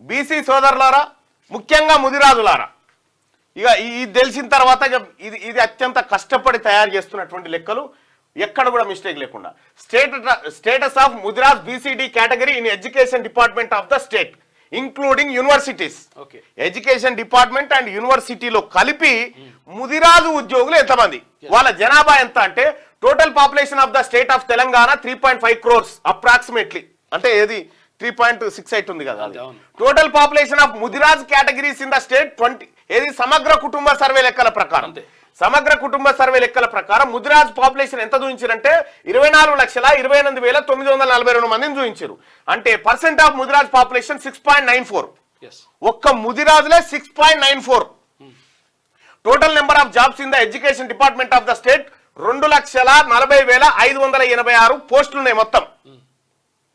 BC సోదరులారా, ముఖ్యంగా ముదిరాజులారా, ఇక ఇది తెలిసిన తర్వాత ఇది అత్యంత కష్టపడి తయారు చేస్తున్నటువంటి లెక్కలు, ఎక్కడ కూడా మిస్టేక్ లేకుండా. Status of Mudiraj BCD category in education department of the state including universities. Education department and యూనివర్సిటీలో కలిపి ముదిరాజు ఉద్యోగులు ఎంతమంది, వాళ్ళ జనాభా ఎంత అంటే total population of the state of Telangana 3.5 crores approximately, అంటే ఏది 3.68 ఉంది కదా. Total population of Mudiraj categories in the state 20. ఏది సమగ్ర కుటుంబ సర్వే లెక్కల ప్రకారం, సమగ్ర కుటుంబ సర్వే లెక్కల ప్రకారం ముదిరాజ్ పాపులేషన్ ఎంత చూపించారంటే 24,28,942 మందిని చూపించారు. అంటే పర్సెంట్ ఆఫ్ ముదిరాజ్ పాపులేషన్ 6.94. ఒక్క ముదిరాజులే 6.94. Total number of jobs in the education department of the state 2,40,586 పోస్టులు ఉన్నాయి మొత్తం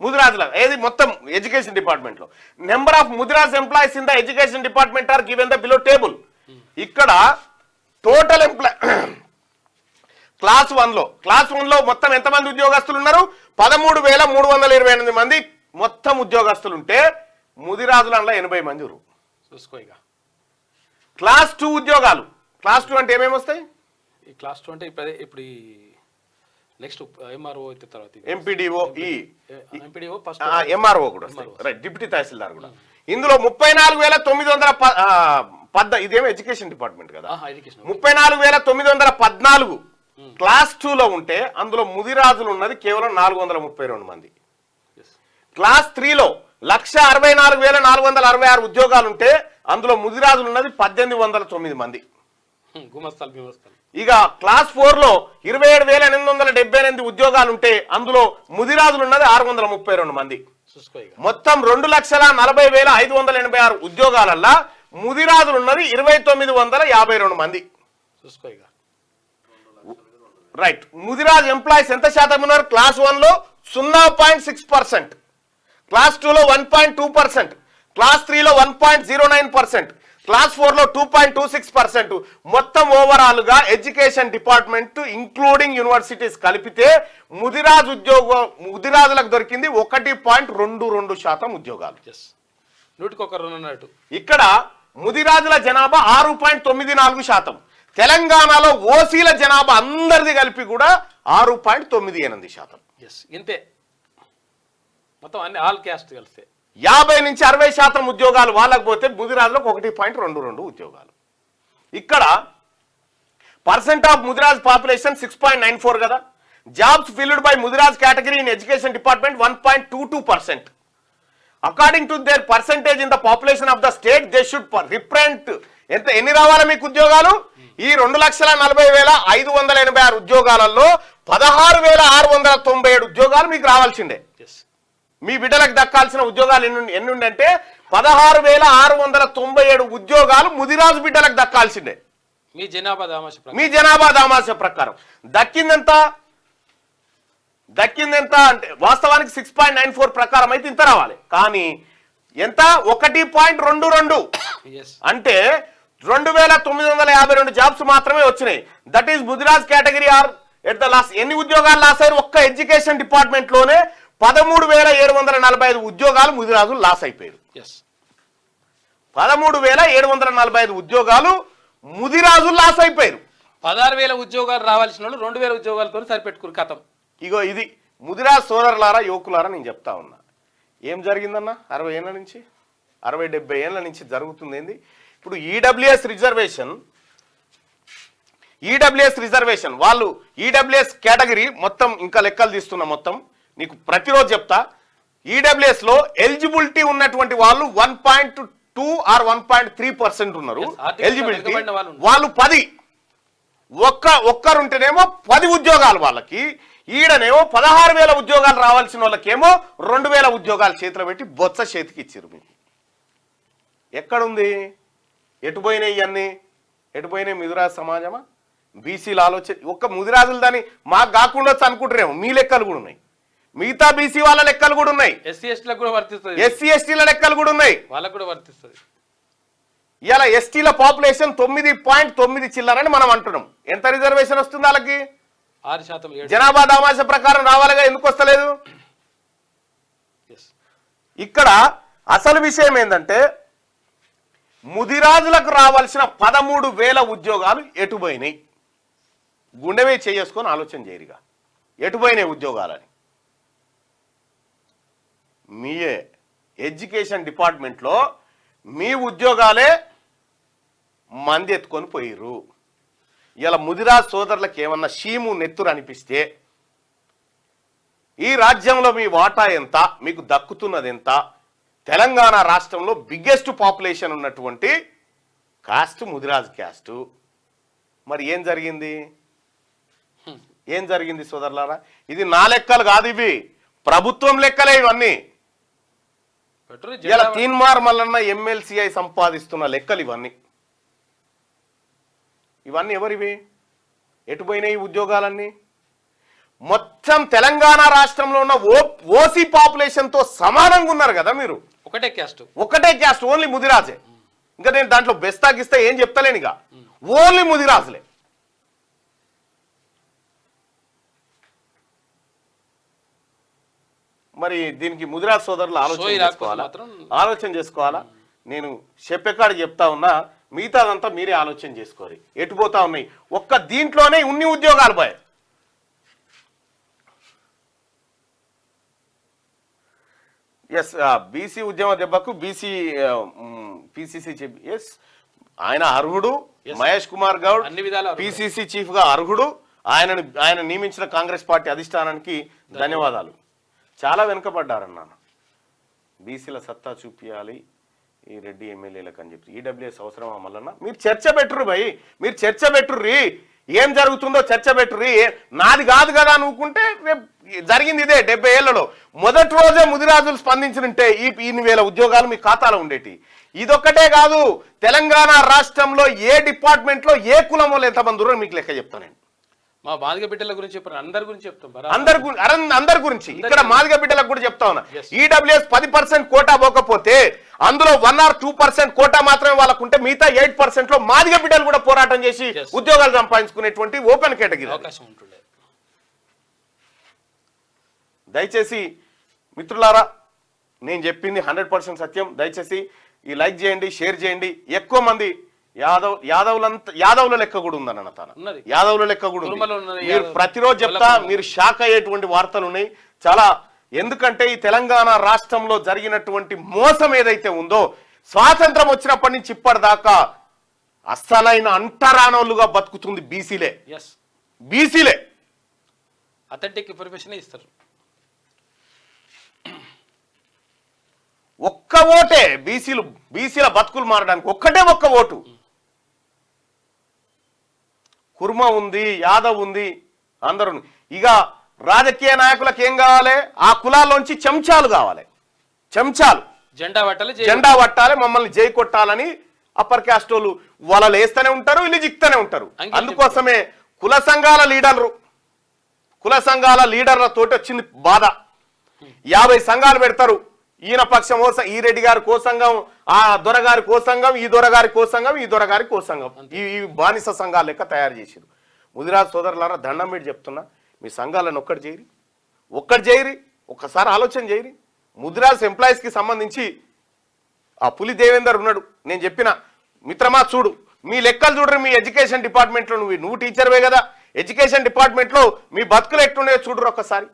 ముదిరాజుల. ఏది మొత్తం ఎడ్యుకేషన్ డిపార్ట్మెంట్ లో. Number of Mudiraj employees in the education department are given the below table. ఇక్కడ టోటల్ క్లాస్ 1లో మొత్తం ఎంతమంది ఉద్యోగస్తులు ఉన్నారు? 13,328 మంది మొత్తం ఉద్యోగస్తులు ఉంటే ముదిరాజులలో 80 మంది చూసుకో. క్లాస్ 2 ఉద్యోగాలు, క్లాస్ 2 అంటే ఏమేమి వస్తాయి? ఈ క్లాస్ 2 అంటే ఇప్పుడు నెక్స్ట్ ఎంఆర్ఓ అయితే తర్వాత ఎంపీడీఓ, ఎంఆర్ఓ కూడా వస్తాయి, రైట్, డిప్యూటీ తహసీల్దార్ కూడా. ఇందులో 34,910, ఇదేమో ఎడ్యుకేషన్ డిపార్ట్మెంట్ కదా, 34,914 క్లాస్ 2లో ఉంటే అందులో ముదిరాజులు ఉన్నది కేవలం 432 మంది. క్లాస్ 3లో 1,64,466 ఉద్యోగాలు ఉంటే అందులో ముదిరాజులు ఉన్నది 1,809 మంది. ఇక క్లాస్ 4లో 27,878 ఉద్యోగాలు ఉంటే అందులో ముదిరాజులు ఉన్నది 632 మంది. మొత్తం 2,40,586 ఉద్యోగాలల్లా ముదిరాజులు ఉన్నది 2,952 మంది. రైట్. ముదిరాజ్ ఎంప్లాయీస్ ఎంత శాతం ఉన్నారు? క్లాస్ 1లో 0.6%, క్లాస్ 2లో 1.2%, క్లాస్ 3లో 1.09%, క్లాస్ 4లో 2.26%. మొత్తం ఓవరాల్ గా ఎడ్యుకేషన్ డిపార్ట్మెంట్ ఇంక్లూడింగ్ యూనివర్సిటీస్ కలిపితే ముదిరాజులకు దొరికింది 1.22% ఉద్యోగాలు. ఇక్కడ ముదిరాజుల జనాభా 6.94%. తెలంగాణలో ఓసీల జనాభా అందరిది కలిపి కూడా 6.98%. ఇంతే మొత్తం అన్ని ఆల్ క్యాస్ట్ కలిస్తే 50 నుంచి 60% ఉద్యోగాలు వాళ్ళకి పోతే ముదిరాజులకు 1.22 ఉద్యోగాలు. ఇక్కడ పర్సెంట్ ఆఫ్ ముదిరాజ్ పాపులేషన్ 6.94 కదా. Jobs field by Mudiraj category in education department 1.22%. According to their percentage in the population of the state they should represent. ఎన్ని రావాలా మీకు ఉద్యోగాలు? ఈ 2,40,586 ఉద్యోగాలలో 16,697 ఉద్యోగాలు మీకు రావాల్సిందే. మీ బిడ్డలకు దక్కాల్సిన ఉద్యోగాలు ఎన్ని ఉండంటే 16,697 ఉద్యోగాలు ముదిరాజు బిడ్డలకు దక్కాల్సిందే మీ జనాభా దామాష ప్రకారం. దక్కిందెంత అంటే వాస్తవానికి 6.94 ప్రకారం అయితే ఇంత రావాలి, కానీ ఎంత? 1.22. అంటే 2,952 జాబ్స్ మాత్రమే వచ్చినాయి. That is Mudiraj category are at the last. ఎన్ని ఉద్యోగాలు లాస్ అయ్యారు? ఒక్క ఎడ్యుకేషన్ డిపార్ట్మెంట్ లోనే 13,745 ఉద్యోగాలు ముదిరాజులు లాస్ అయిపోయారు. 13,745 ఉద్యోగాలు ముదిరాజులు లాస్ అయిపోయారు. 16,000 ఉద్యోగాలు రావాల్సిన వాళ్ళు 2,000 ఉద్యోగాలతో సరిపెట్టుకుని కథం. ఇగో ఇది ముదిరాజ్ సోదరులారా, యువకులారా, నేను చెప్తా ఉన్నా ఏం జరిగిందన్న 60 ఏళ్ళ నుంచి 60-70 ఏళ్ళ నుంచి జరుగుతుంది ఏంది. ఇప్పుడు ఈడబ్ల్యూఎస్ రిజర్వేషన్ వాళ్ళు ఈడబ్ల్యూఎస్ కేటగిరీ మొత్తం ఇంకా లెక్కలు తీస్తున్నా, మొత్తం నీకు ప్రతిరోజు చెప్తా. ఈడబ్ల్యూఎస్ లో ఎలిజిబిలిటీ ఉన్నటువంటి వాళ్ళు 1.2 ఆర్ 1.3% ఉన్నారు ఎలిజిబిలిటీ. వాళ్ళు 10 ఒక్కరుంటేనేమో 10 ఉద్యోగాలు వాళ్ళకి. ఈడనేమో 16,000 ఉద్యోగాలు రావాల్సిన వాళ్ళకేమో 2,000 ఉద్యోగాలు చేతిలో పెట్టి బొత్స చేతికి ఇచ్చారు. మీకు ఎక్కడుంది? ఎటుపోయినాయి ఇవన్నీ? ఎటుపోయినాయి? ముదిరాజు సమాజమా? బీసీల ఆలోచన ఒక్క ముదిరాజులు దాన్ని మాకు కాకుండా అనుకుంటారేమో. మీ లెక్కలు కూడా ఉన్నాయి, మిగతా బీసీ వాళ్ళ లెక్కలు కూడా ఉన్నాయి, ఎస్సీ ఎస్టీల లెక్కలు కూడా ఉన్నాయి, వాళ్ళకు కూడా వర్తిస్తుంది. ఇలా ఎస్టీల పాపులేషన్ 9.9 చిల్లరని మనం అంటున్నాం. ఎంత రిజర్వేషన్ వస్తుంది వాళ్ళకి? 6%. జనాభా దామాష ప్రకారం రావాలిగా, ఎందుకు వస్తలేదు? ఇక్కడ అసలు విషయం ఏంటంటే ముదిరాజులకు రావాల్సిన 13,000 ఉద్యోగాలు ఎటుపోయినాయి? గుండెవే చేసుకొని ఆలోచన చేయరిగా ఎటుపోయినాయి ఉద్యోగాలని. మీయే ఎడ్యుకేషన్ డిపార్ట్మెంట్లో మీ ఉద్యోగాలే మంది ఎత్తుకొని పోయిర్రు. ఇలా ముదిరాజ్ సోదరులకు ఏమన్నా షీము నెత్తురు అనిపిస్తే ఈ రాజ్యంలో మీ వాటా ఎంత, మీకు దక్కుతున్నది ఎంత? తెలంగాణ రాష్ట్రంలో బిగ్గెస్ట్ పాపులేషన్ ఉన్నటువంటి కాస్ట్ ముదిరాజ్ క్యాస్ట్. మరి ఏం జరిగింది? ఏం జరిగింది సోదరులారా? ఇది నా లెక్కలు కాదు, ఇవి ప్రభుత్వం లెక్కలే ఇవన్నీ. ఇలా తీన్మార్ మల్లన్న ఎమ్మెల్సీఐ సంపాదిస్తున్న లెక్కలు ఇవన్నీ. ఇవన్నీ ఎవరివి? ఎటుపోయినాయి ఉద్యోగాలన్నీ? మొత్తం తెలంగాణ రాష్ట్రంలో ఉన్న ఓసీ పాపులేషన్ తో సమానంగా ఉన్నారు కదా మీరు. ఒకటే క్యాస్ట్ ఓన్లీ ముదిరాజే. ఇంకా నేను దాంట్లో బెస్తాగిస్తే ఏం చెప్తలేనిగా, ఓన్లీ ముదిరాజులే. మరి దీనికి ముదిరాజ్ సోదరులు ఆలోచన చేసుకోవాలా? నేను చెప్పేకాడికి చెప్తా ఉన్నా, మిగతాదంతా మీరే ఆలోచన చేసుకోరు. ఎటుపోతా ఉన్నాయి? ఒక్క దీంట్లోనే ఉన్ని ఉద్యోగాలు పోయాయి. ఎస్, బీసీ ఉద్యమ దెబ్బకు పిసిసి ఎస్ ఆయన అర్హుడు. మహేష్ కుమార్ గౌడ్ పిసిసి చీఫ్ గా అర్హుడు. ఆయన నియమించిన కాంగ్రెస్ పార్టీ అధిష్టానానికి ధన్యవాదాలు. చాలా వెనుకబడ్డారన్నాను. బీసీల సత్తా చూపించాలి ఈ రెడ్డి ఎమ్మెల్యేలకు అని చెప్పి. ఈడబ్ల్యూఎస్ అవసరమా మల్లన్న? మీరు చర్చ పెట్టుర్రు భయ్, మీరు చర్చ పెట్టుర్రి. ఏం జరుగుతుందో చర్చ పెట్టుర్రి. నాది కాదు కదా అనుకుంటే జరిగింది ఇదే. 70 ఏళ్లలో మొదటి రోజే ముదిరాజులు స్పందించినంటే ఈ 2,000 ఉద్యోగాలు మీ ఖాతాలో ఉండేటి. ఇదొక్కటే కాదు, తెలంగాణ రాష్ట్రంలో ఏ డిపార్ట్మెంట్లో ఏ కులం వాళ్ళు ఎంతమంది ఉన్నారో మీకు లెక్క చెప్తాను నేను. మా మాదిగ బిడ్డల గురించి చెప్పారు, అందరి గురించి చెప్తాం. అందరి గురించి ఇక్కడ మాదిగ బిడ్డలకు కూడా చెప్తా ఉన్నా. ఈడబ్ల్యూఎస్ 10% కోటా పోకపోతే అందులో 1 or 2% కోటా మాత్రమే వాళ్ళకు ఉంటే మిగతా 8% లో మాదిగ బిడ్డలు కూడా పోరాటం చేసి ఉద్యోగాలు సంపాదించుకునేటువంటి ఓపెన్ కేటగిరీ అవకాశం ఉంటుండే. దయచేసి మిత్రులారా, నేను చెప్పింది 100% సత్యం. దయచేసి ఈ లైక్ చేయండి, షేర్ చేయండి. ఎక్కువ మంది యాదవుల లెక్క కూడా ఉందన్న తన యాదవుల లెక్క కూడా ఉంది. మీరు ప్రతిరోజు చెప్తా, మీరు షాక్ అయ్యేటువంటి వార్తలు ఉన్నాయి చాలా. ఎందుకంటే ఈ తెలంగాణ రాష్ట్రంలో జరిగినటువంటి మోసం ఏదైతే ఉందో, స్వాతంత్రం వచ్చినప్పటి నుంచి ఇప్పటిదాకా అస్సలైన అంటరానోళ్ళుగా బతుకుతుంది బీసీలే. అథెంటిక్ ఇన్ఫర్మేషన్ ఇస్తారు. ఒక్క ఓటే బీసీల బతుకులు మారడానికి ఒక్క ఓటు. కుర్మ ఉంది, యాదవ్ ఉంది, అందరూ. ఇక రాజకీయ నాయకులకు ఏం కావాలి? ఆ కులాల్లోంచి చెంచాలు కావాలి. చెంచాలు జెండా పట్టాలి, మమ్మల్ని జై కొట్టాలని అప్పర్ క్యాస్ట్ వాళ్ళు వాళ్ళు వేస్తూనే ఉంటారు, వీళ్ళు జిక్తూనే ఉంటారు. అందుకోసమే కుల సంఘాల లీడర్లతోటి వచ్చింది బాధ. 50 సంఘాలు పెడతారు. ఈయన పక్షం ఈ రెడ్డి గారి కో సంఘం, ఆ దొరగారి కో సంఘం, ఈ దొరగారి కో సంఘం, ఈ దొరగారి కో సంఘం. ఈ బానిస సంఘాల లెక్క తయారు చేసిరు. ముదిరాజ్ సోదరులారా, దండం పెట్టి చెప్తున్నా, మీ సంఘాలను ఒక్కటి చేయరి. ఒక్కసారి ఆలోచన చేయరి. ముదిరాజ్ ఎంప్లాయీస్కి సంబంధించి ఆ పులి దేవేందర్ ఉన్నాడు. నేను చెప్పిన మిత్రమా, చూడు మీ లెక్కలు చూడరు. మీ ఎడ్యుకేషన్ డిపార్ట్మెంట్లో నువ్వు టీచర్వే కదా, ఎడ్యుకేషన్ డిపార్ట్మెంట్లో మీ బతుకులు ఎట్లుండే చూడరు ఒక్కసారి.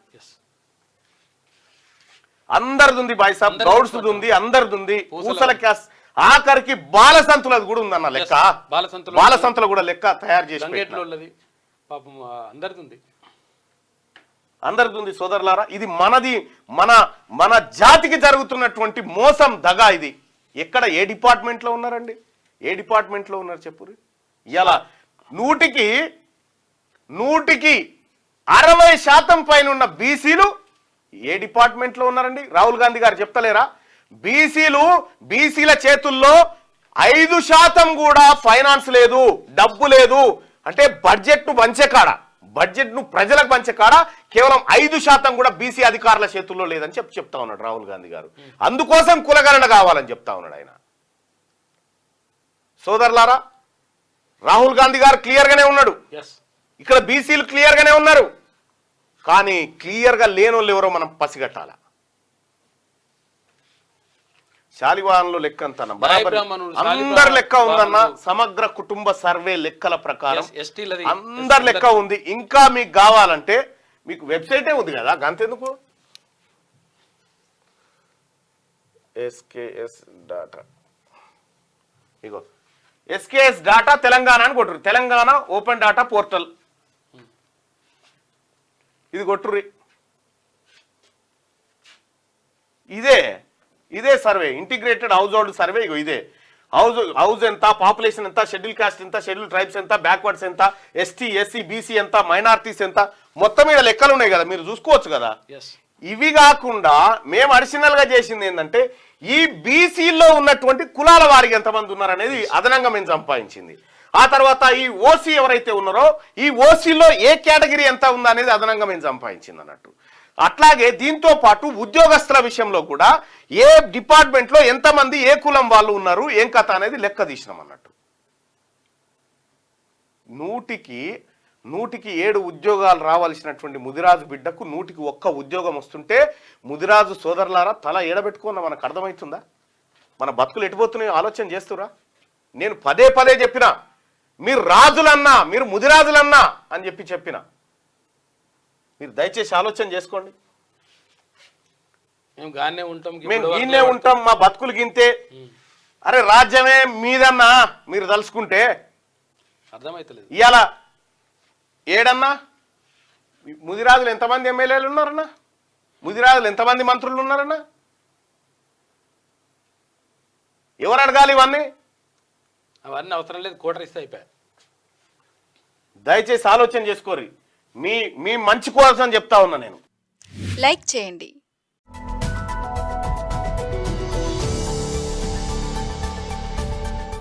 అందరిది ఉంది బాయ్ సాబ్, గౌడ్స్ ఉంది, అందరిది ఉంది. పూసల క్యాస్ ఆఖరికి బాలసంతులది కూడా ఉందన్న లెక్క. బాలసంతుల కూడా లెక్క తయారు చేసి అందరిది ఉంది సోదరులారా. ఇది మన జాతికి జరుగుతున్నటువంటి మోసం, దగా. ఇది ఎక్కడ ఏ డిపార్ట్మెంట్లో ఉన్నారండి? ఏ డిపార్ట్మెంట్లో ఉన్నారు చెప్పురు? ఇలా 100కి 60% పైన ఉన్న బీసీలు ఏ డిపార్ట్మెంట్లో ఉన్నారండి? రాహుల్ గాంధీ గారు చెప్తలేరా? బీసీల చేతుల్లో 5% కూడా ఫైనాన్స్ లేదు, డబ్బు లేదు. అంటే బడ్జెట్ ను ప్రజలకు పంచే కాడ కేవలం 5% కూడా బీసీ అధికారుల చేతుల్లో లేదని చెప్తా ఉన్నాడు రాహుల్ గాంధీ గారు. అందుకోసం కులగణన కావాలని చెప్తా ఉన్నాడు ఆయన. సోదరులారా, రాహుల్ గాంధీ గారు క్లియర్ గానే ఉన్నాడు, ఇక్కడ బీసీలు క్లియర్ గానే ఉన్నారు. కానీ క్లియర్ గా లేనోళ్ళు ఎవరో మనం పసిగట్టాల. శాలివాహనంలో లెక్క ఎంత అన్న? బరాబర్ బ్రాహ్మణులు, అందరి లెక్క ఉందన్న. సమగ్ర కుటుంబ సర్వే లెక్కల ప్రకారం ఎస్టీలది అందరి లెక్క ఉంది. ఇంకా మీకు కావాలంటే మీకు వెబ్సైటే ఉంది కదా, గంతెందుకు? ఎస్కేఎస్ డాటా, ఇగో ఎస్కేఎస్ డాటా తెలంగాణ అని కొట్టుర్రు. తెలంగాణ ఓపెన్ డాటా పోర్టల్ ఇది కొట్టుర్రి. ఇదే survey, integrated household survey. ఇగో ఇదే హౌస్ ఎంత, పాపులేషన్ ఎంత, షెడ్యూల్ కాస్ట్ ఎంత, షెడ్యూల్ ట్రైబ్స్ ఎంత, బ్యాక్వర్డ్స్ ఎంత, ఎస్టీ ఎస్సీ బీసీ ఎంత, మైనారిటీస్ ఎంత, మొత్తం మీద లెక్కలు ఉన్నాయి కదా, మీరు చూసుకోవచ్చు కదా. ఇవి కాకుండా మేము అడిషనల్ గా చేసింది ఏంటంటే ఈ బీసీలో ఉన్నటువంటి కులాల వారికి ఎంతమంది ఉన్నారనేది అదనంగా మేము సంపాదించింది. ఆ తర్వాత ఈ ఓసీ ఎవరైతే ఉన్నారో ఈ ఓసీలో ఏ కేటగిరీ ఎంత ఉందా అనేది అదనంగా మేము సంపాదించింది అన్నట్టు. అట్లాగే దీంతో పాటు ఉద్యోగస్తుల విషయంలో కూడా ఏ డిపార్ట్మెంట్ లో ఎంతమంది ఏ కులం వాళ్ళు ఉన్నారు ఏం కథ అనేది లెక్క తీసినాం అన్నట్టు. 100కి 7 ఉద్యోగాలు రావాల్సినటువంటి ముదిరాజు బిడ్డకు 100కి 1 ఉద్యోగం వస్తుంటే ముదిరాజు సోదరులారా తల ఏడబెట్టుకున్న మనకు అర్థమవుతుందా? మన బతుకులు ఎటుపోతున్నాయో ఆలోచన చేస్తురా? నేను పదే చెప్పిన, మీరు రాజులన్నా మీరు ముదిరాజులన్నా అని చెప్పిన, మీరు దయచేసి ఆలోచన చేసుకోండి. మేము గానే ఉంటాం, మా బతుకులు గింతే. అరే రాజ్యమే మీదన్నా మీరు తలుసుకుంటే అర్థమైతలేదు. ఇవాళ ఏడన్నా ముదిరాజులు ఎంతమంది ఎమ్మెల్యేలు ఉన్నారన్నా? ముదిరాజులు ఎంతమంది మంత్రులు ఉన్నారన్నా? ఎవరు అడగాలి ఇవన్నీ? అవన్నీ అవసరం లేదు, కోటర్ ఇస్తే అయిపోయా. దయచేసి ఆలోచన చేసుకోరి. మీ మంచి కోసం చెప్తా ఉన్నా నేను. లైక్ చేయండి,